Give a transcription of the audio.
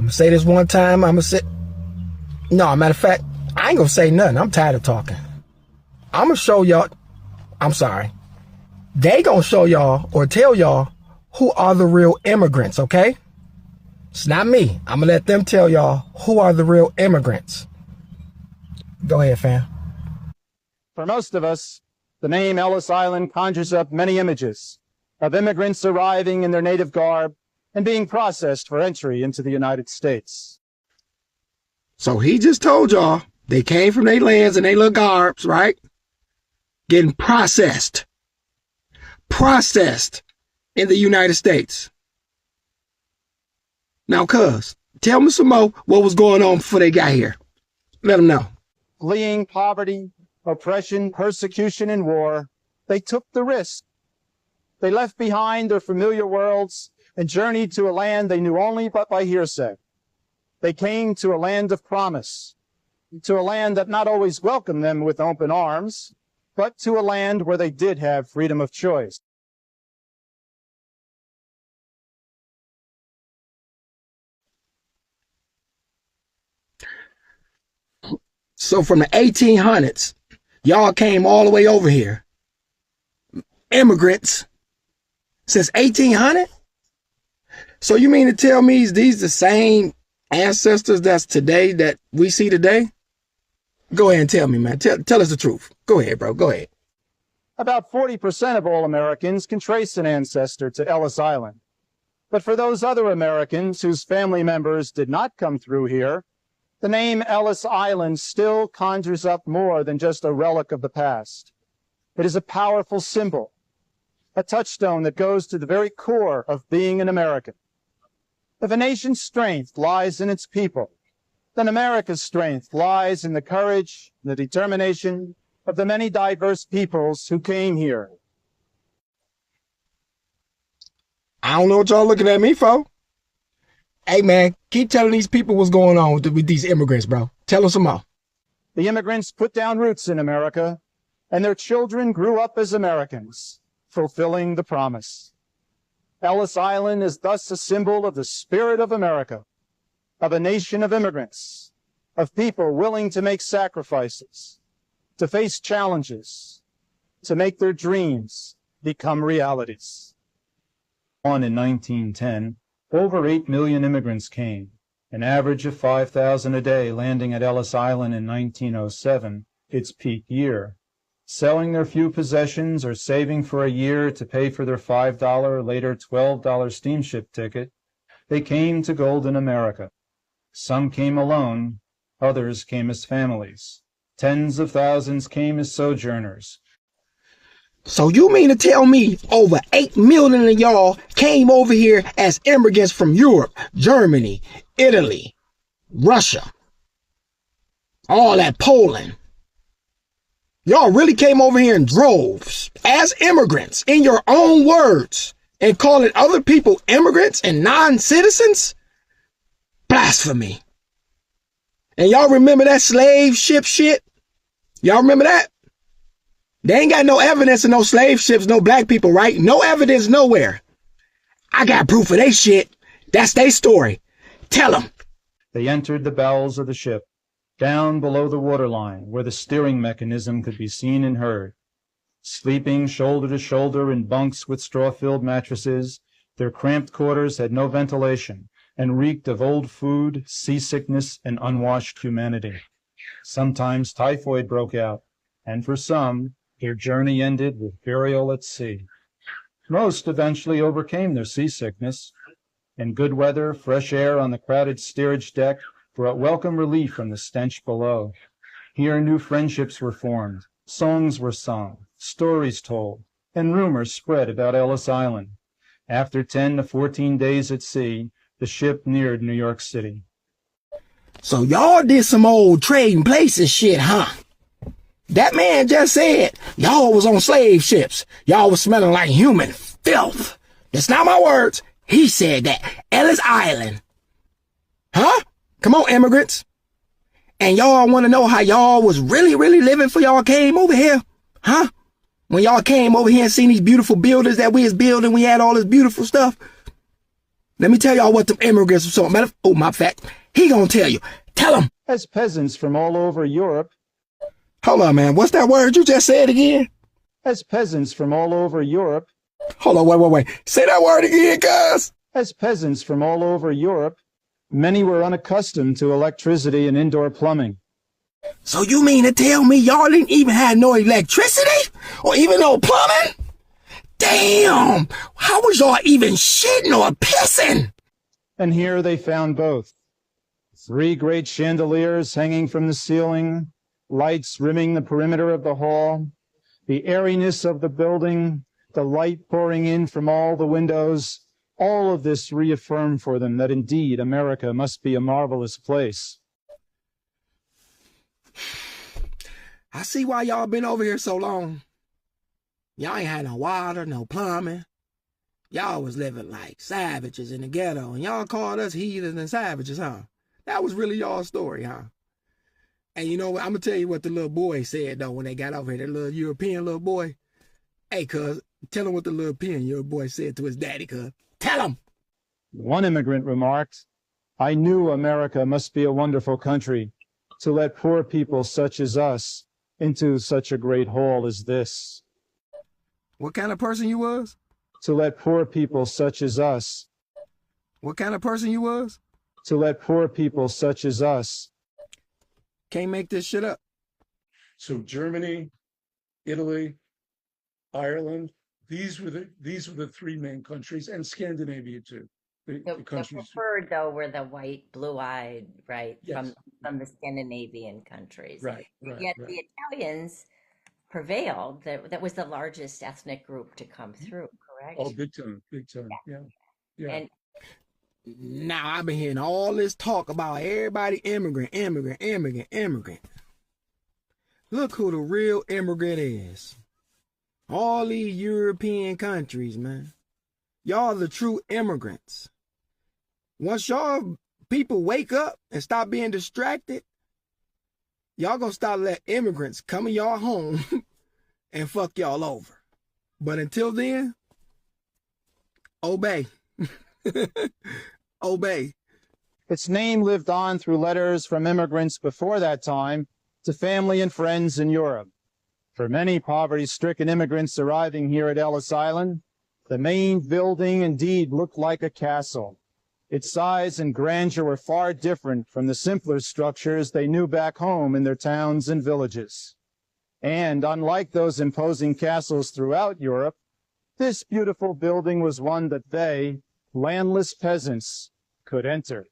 gonna say this one time, I'm gonna say, no, matter of fact, I ain't gonna say nothing. I'm tired of talking. I'm gonna show y'all, I'm sorry. They gonna show y'all or tell y'all who are the real immigrants, okay? It's not me. I'm gonna let them tell y'all who are the real immigrants. Go ahead, fam. For most of us, the name Ellis Island conjures up many images of immigrants arriving in their native garb and being processed for entry into the United States. So he just told y'all they came from their lands and their little garbs, right? Getting processed in the United States. Now, cuz, tell me some more what was going on before they got here. Let them know. Fleeing poverty, oppression, persecution, and war, they took the risk. They left behind their familiar worlds and journeyed to a land they knew only but by hearsay. They came to a land of promise, to a land that not always welcomed them with open arms, but to a land where they did have freedom of choice. So from the 1800s, y'all came all the way over here. Immigrants since 1800? So you mean to tell me these the same ancestors that's today that we see today? Go ahead and tell me, man. Tell us the truth. Go ahead, bro. Go ahead. About 40% of all Americans can trace an ancestor to Ellis Island. But for those other Americans whose family members did not come through here, the name Ellis Island still conjures up more than just a relic of the past. It is a powerful symbol, a touchstone that goes to the very core of being an American. If a nation's strength lies in its people, then America's strength lies in the courage, the determination of the many diverse peoples who came here. I don't know what y'all looking at me for. Hey, man, keep telling these people what's going on with these immigrants, bro. Tell us some more. The immigrants put down roots in America, and their children grew up as Americans, fulfilling the promise. Ellis Island is thus a symbol of the spirit of America, of a nation of immigrants, of people willing to make sacrifices, to face challenges, to make their dreams become realities. On in 1910, over 8 million immigrants came, an average of 5,000 a day landing at Ellis Island in 1907, its peak year. Selling their few possessions or saving for a year to pay for their $5, later $12 steamship ticket, they came to golden America. Some came alone, others came as families. Tens of thousands came as sojourners. So you mean to tell me over 8 million of y'all came over here as immigrants from Europe, Germany, Italy, Russia, all that Poland? Y'all really came over here in droves as immigrants, in your own words, and calling other people immigrants and non-citizens? Blasphemy. And y'all remember that slave ship shit? Y'all remember that? They ain't got no evidence of no slave ships, no black people, right? No evidence nowhere. I got proof of they shit. That's their story. Tell them. They entered the bowels of the ship, down below the waterline, where the steering mechanism could be seen and heard. Sleeping shoulder to shoulder in bunks with straw-filled mattresses, their cramped quarters had no ventilation and reeked of old food, seasickness, and unwashed humanity. Sometimes typhoid broke out, and for some, their journey ended with burial at sea. Most eventually overcame their seasickness. In good weather, fresh air on the crowded steerage deck brought welcome relief from the stench below. Here new friendships were formed, songs were sung, stories told, and rumors spread about Ellis Island. After 10 to 14 days at sea, the ship neared New York City. So y'all did some old trading places shit, huh? That man just said y'all was on slave ships. Y'all was smelling like human filth. That's not my words. He said that. Ellis Island. Huh? Come on, immigrants. And y'all want to know how y'all was really living before y'all came over here? Huh? When y'all came over here and seen these beautiful buildings that we was building, we had all this beautiful stuff. Let me tell y'all what the immigrants saw. My fact. He gonna tell you. Tell him. As peasants from all over Europe. Hold on, man. What's that word you just said again? As peasants from all over Europe. Hold on, wait. Say that word again, cuz. As peasants from all over Europe, many were unaccustomed to electricity and indoor plumbing. So you mean to tell me y'all didn't even have no electricity? Or even no plumbing? Damn! How was y'all even shitting or pissing? And here they found both. 3 great chandeliers hanging from the ceiling, lights rimming the perimeter of the hall, the airiness of the building, the light pouring in from all the windows. All of this reaffirmed for them that indeed America must be a marvelous place. I see why y'all been over here so long. Y'all ain't had no water, no plumbing. Y'all was living like savages in the ghetto, and y'all called us heathens and savages, huh? That was really y'all's story, huh? And you know what? I'm going to tell you what the little boy said, though, when they got over here. The little European little boy. Hey, cuz, tell him what the little European boy said to his daddy, cuz. Tell him! One immigrant remarked, "I knew America must be a wonderful country to let poor people such as us into such a great hole as this." What kind of person you was? To let poor people such as us. What kind of person you was? To let poor people such as us. Can't make this shit up. So Germany, Italy, Ireland, these were the 3 main countries, and Scandinavia too. The The countries. preferred, though, were the white, blue-eyed, right, Yes. from the Scandinavian countries. Right. Yet the Italians prevailed. That was the largest ethnic group to come through, correct? Oh, big time. Yeah. And Now, I've been hearing all this talk about everybody immigrant. Look who the real immigrant is. All these European countries, man. Y'all the true immigrants. Once y'all people wake up and stop being distracted, y'all gonna start let immigrants come in y'all home and fuck y'all over. But until then, obey. Obey. Its name lived on through letters from immigrants before that time to family and friends in Europe. For many poverty-stricken immigrants arriving here at Ellis Island, the main building indeed looked like a castle. Its size and grandeur were far different from the simpler structures they knew back home in their towns and villages. And unlike those imposing castles throughout Europe, this beautiful building was one that they, landless peasants, could enter.